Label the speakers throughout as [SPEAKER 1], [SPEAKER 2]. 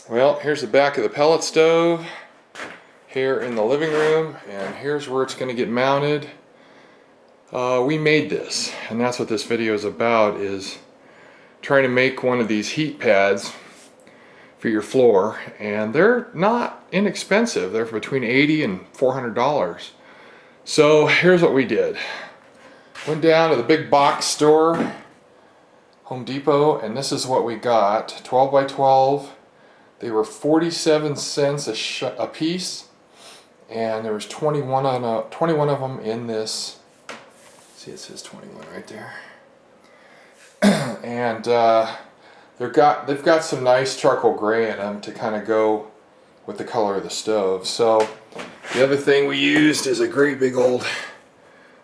[SPEAKER 1] Well, here's the back of the pellet stove here in the living room, and here's where it's going to get mounted. We made this, and that's what this video is about, is trying to make one of these heat pads for your floor, and they're not inexpensive. They're between $80 and $400. So here's what we did. Went down to the big box store, Home Depot, and this is what we got. 12 by 12. They were 47 cents a piece, and there was 21 of them in this. See, it says 21 right there. And they've got some nice charcoal gray in them to kind of go with the color of the stove. So the other thing we used is a great big old,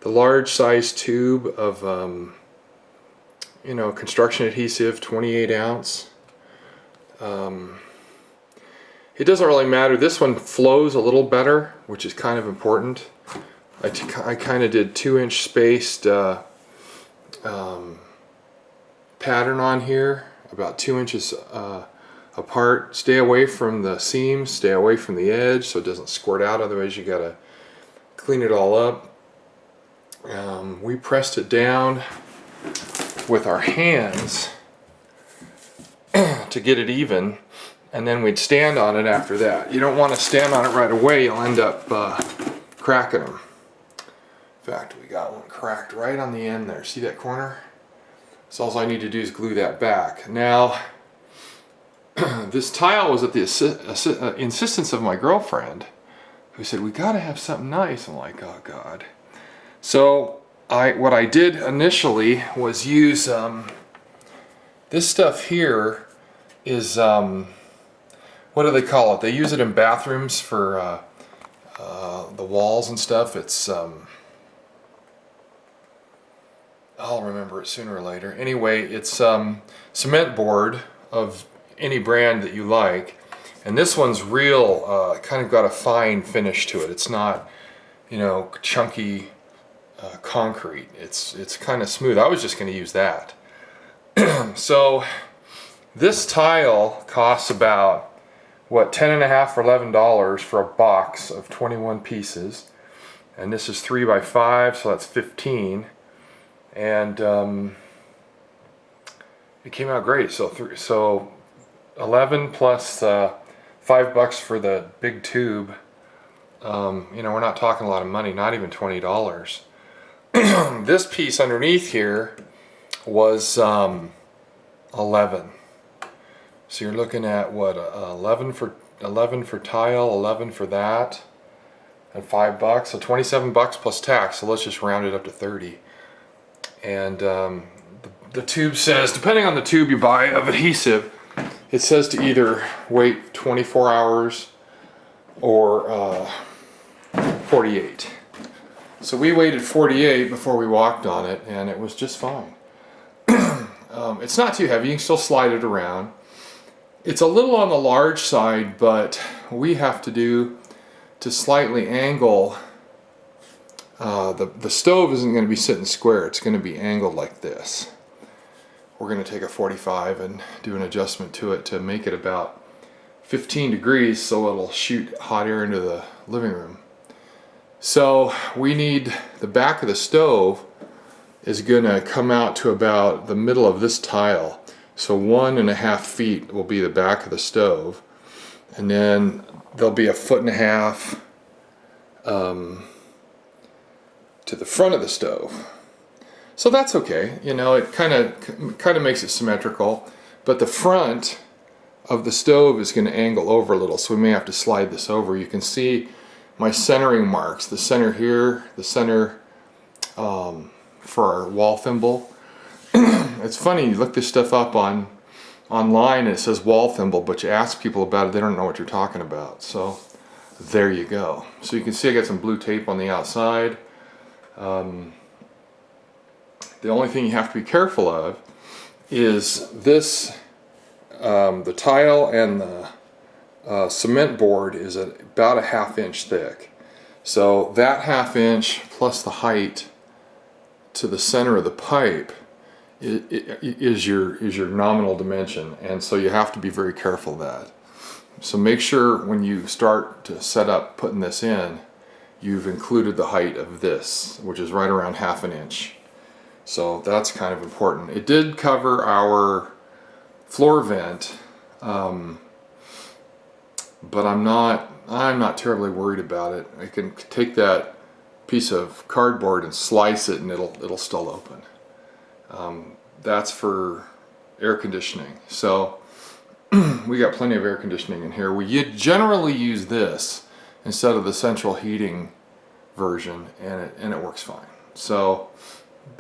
[SPEAKER 1] the large size tube of construction adhesive, 28 ounce. It doesn't really matter. This one flows a little better, which is kind of important. I kind of did 2-inch spaced pattern on here, about 2 inches apart. Stay away from the seams, stay away from the edge so it doesn't squirt out, otherwise you gotta clean it all up. We pressed it down with our hands to get it even, and then we'd stand on it after that. You don't want to stand on it right away, you'll end up cracking them. In fact, we got one cracked right on the end there. See that corner? So all I need to do is glue that back. Now, this tile was at the insistence of my girlfriend, who said, we gotta have something nice. I'm like, oh God. So what I did initially was use this stuff here is what do they call it? They use it in bathrooms for the walls and stuff. It's I'll remember it sooner or later. Anyway, it's cement board of any brand that you like, and this one's real, kind of got a fine finish to it. It's not, chunky concrete. It's kind of smooth. I was just going to use that. So this tile costs about $10.50 or $11 for a box of 21 pieces, and this is 3 by 5, so that's 15. And it came out great. So 11 plus $5 for the big tube. We're not talking a lot of money, not even $20. This piece underneath here was 11. So you're looking at what, 11 for tile, 11 for that, and $5. So $27 plus tax. So let's just round it up to 30. And the tube says, depending on the tube you buy of adhesive, it says to either wait 24 hours or 48. So we waited 48 before we walked on it, and it was just fine. It's not too heavy, you can still slide it around. It's a little on the large side, but we have to slightly angle. The stove isn't going to be sitting square, it's going to be angled like this. We're going to take a 45 and do an adjustment to it to make it about 15 degrees so it'll shoot hot air into the living room. So we need, the back of the stove is going to come out to about the middle of this tile. So 1.5 feet will be the back of the stove, and then there'll be 1.5 feet to the front of the stove. So that's okay, it kind of makes it symmetrical, but the front of the stove is going to angle over a little, so we may have to slide this over. You can see my centering marks, the center here, the center for our wall thimble. It's funny, you look this stuff up online and it says wall thimble, but you ask people about it, they don't know what you're talking about. So there you go. So you can see I got some blue tape on the outside. The only thing you have to be careful of is this, the tile and the cement board is about a 1/2 inch thick. So that 1/2 inch plus the height to the center of the pipe is your nominal dimension, and so you have to be very careful of that. So make sure when you start to set up putting this in, you've included the height of this, which is right around 1/2 inch. So that's kind of important. It did cover our floor vent, but I'm not terribly worried about it. I can take that piece of cardboard and slice it, and it'll still open. That's for air conditioning. So we got plenty of air conditioning in here. We generally use this instead of the central heating version, and it works fine. So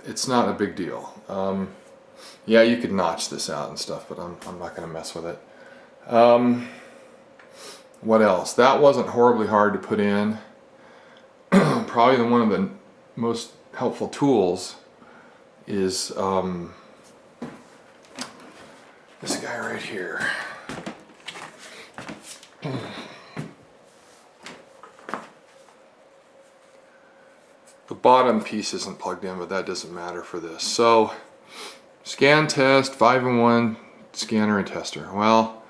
[SPEAKER 1] it's not a big deal. Yeah, you could notch this out and stuff, but I'm not going to mess with it. What else? That wasn't horribly hard to put in. Probably one of the most helpful tools is this guy right here. The bottom piece isn't plugged in, but that doesn't matter for this. So, scan test, 5-in-1 scanner and tester. Well,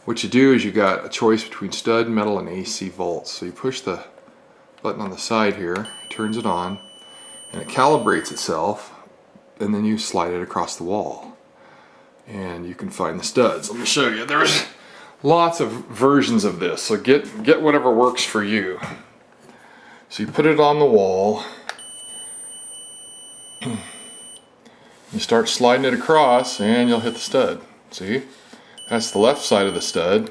[SPEAKER 1] what you do is you got a choice between stud, metal, and AC volts. So you push the button on the side here, it turns it on, and it calibrates itself, and then you slide it across the wall. And you can find the studs. Let me show you. There's lots of versions of this, so get whatever works for you. So you put it on the wall, you start sliding it across, and you'll hit the stud. See? That's the left side of the stud.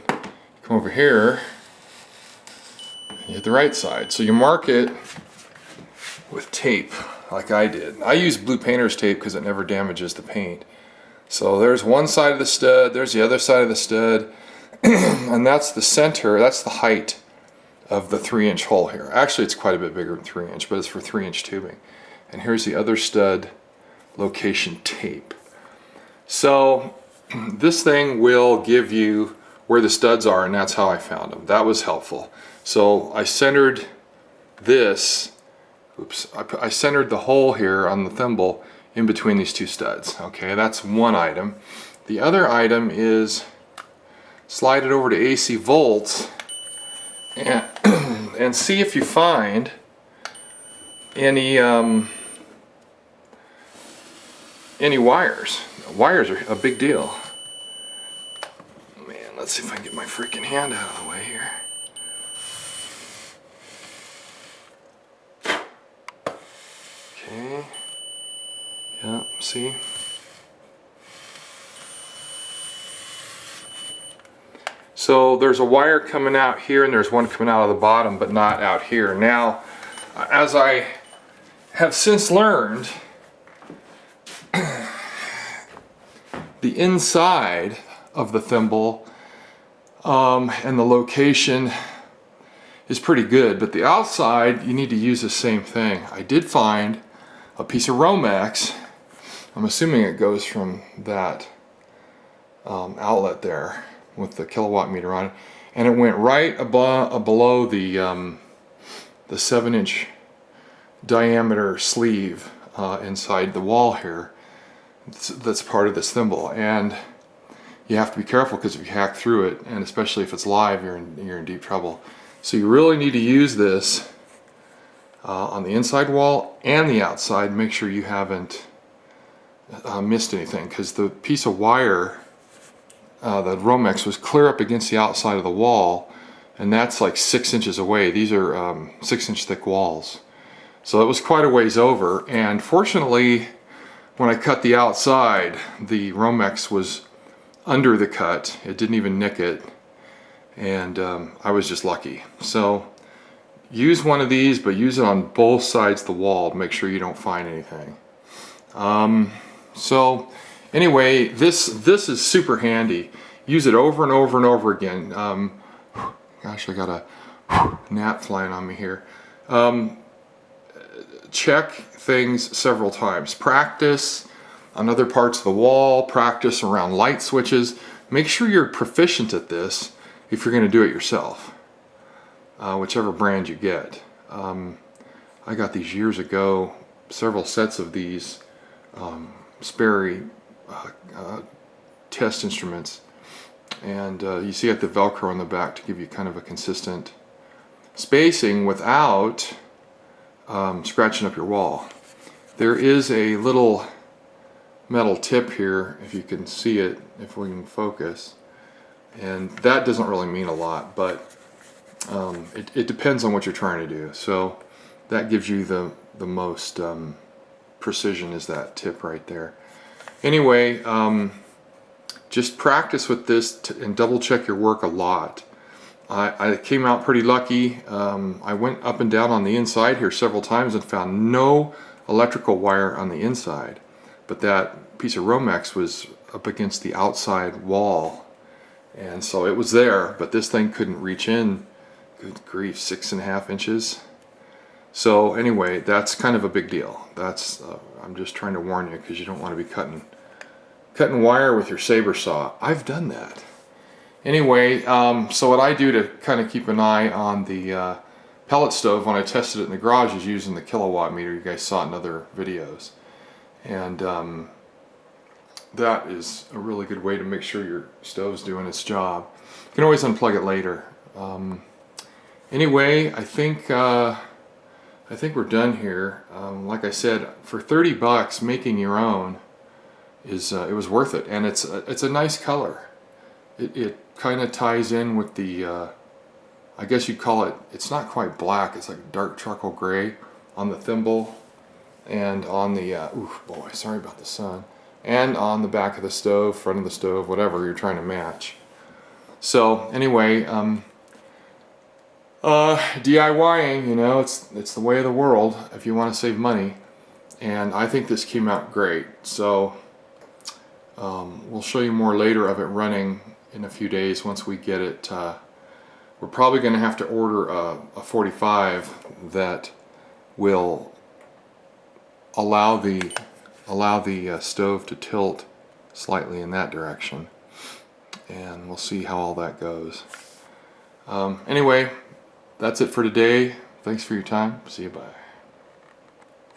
[SPEAKER 1] Come over here, and you hit the right side. So you mark it with tape, like I did. I use blue painter's tape because it never damages the paint. So there's one side of the stud, there's the other side of the stud, and that's the center, that's the height of the 3-inch hole here. Actually, it's quite a bit bigger than 3-inch, but it's for 3-inch tubing. And here's the other stud location tape. So this thing will give you where the studs are, and that's how I found them. That was helpful. So I centered this, I centered the hole here on the thimble in between these two studs. Okay, that's one item. The other item is slide it over to AC volts and, and see if you find any wires. Wires are a big deal. Man, let's see if I can get my freaking hand out of the way here. Okay. Yeah, see? So there's a wire coming out here and there's one coming out of the bottom, but not out here. Now, as I have since learned, the inside of the thimble and the location is pretty good, but the outside, you need to use the same thing. I did find a piece of Romex. I'm assuming it goes from that outlet there with the kilowatt meter on it, and it went right below the 7-inch diameter sleeve inside the wall here. That's part of this thimble, and you have to be careful because if you hack through it, and especially if it's live, you're in deep trouble. So you really need to use this on the inside wall and the outside. Make sure you haven't missed anything, because the piece of wire, the Romex, was clear up against the outside of the wall, and that's like 6 inches away. These are 6-inch thick walls, so it was quite a ways over. And fortunately, when I cut the outside, the Romex was under the cut. It didn't even nick it, and I was just lucky. So use one of these, but use it on both sides of the wall to make sure you don't find anything. So anyway, this is super handy. Use it over and over and over again. Gosh, I got a gnat flying on me here. Check things several times. Practice on other parts of the wall. Practice around light switches. Make sure you're proficient at this if you're going to do it yourself, whichever brand you get. I got these years ago, several sets of these Sperry test instruments, And you see at the Velcro on the back to give you kind of a consistent spacing without scratching up your wall. There is a little metal tip here, if you can see it, if we can focus, and that doesn't really mean a lot, but it depends on what you're trying to do. So that gives you the most precision, is that tip right there. Anyway, just practice with this and double check your work a lot. I came out pretty lucky. I went up and down on the inside here several times and found no electrical wire on the inside, but that piece of Romex was up against the outside wall, and so it was there, but this thing couldn't reach in. Good grief, 6.5 inches. So anyway, that's kind of a big deal. That's I'm just trying to warn you, because you don't want to be cutting wire with your saber saw. I've done that. Anyway, so what I do to kind of keep an eye on the pellet stove when I tested it in the garage is using the kilowatt meter you guys saw in other videos. And that is a really good way to make sure your stove's doing its job. You can always unplug it later. Anyway, I think we're done here. Like I said, for 30 bucks, making your own is it was worth it, and it's a nice color. It kind of ties in with the I guess you'd call it, it's not quite black, it's like dark charcoal gray on the thimble and on the ooh boy, sorry about the sun, and on the back of the stove, front of the stove, whatever you're trying to match. So anyway, DIYing, you know, it's the way of the world if you want to save money, and I think this came out great. So we'll show you more later of it running in a few days once we get it. We're probably going to have to order a 45 that will allow the stove to tilt slightly in that direction, and we'll see how all that goes. Anyway, that's it for today. Thanks for your time. See you. Bye.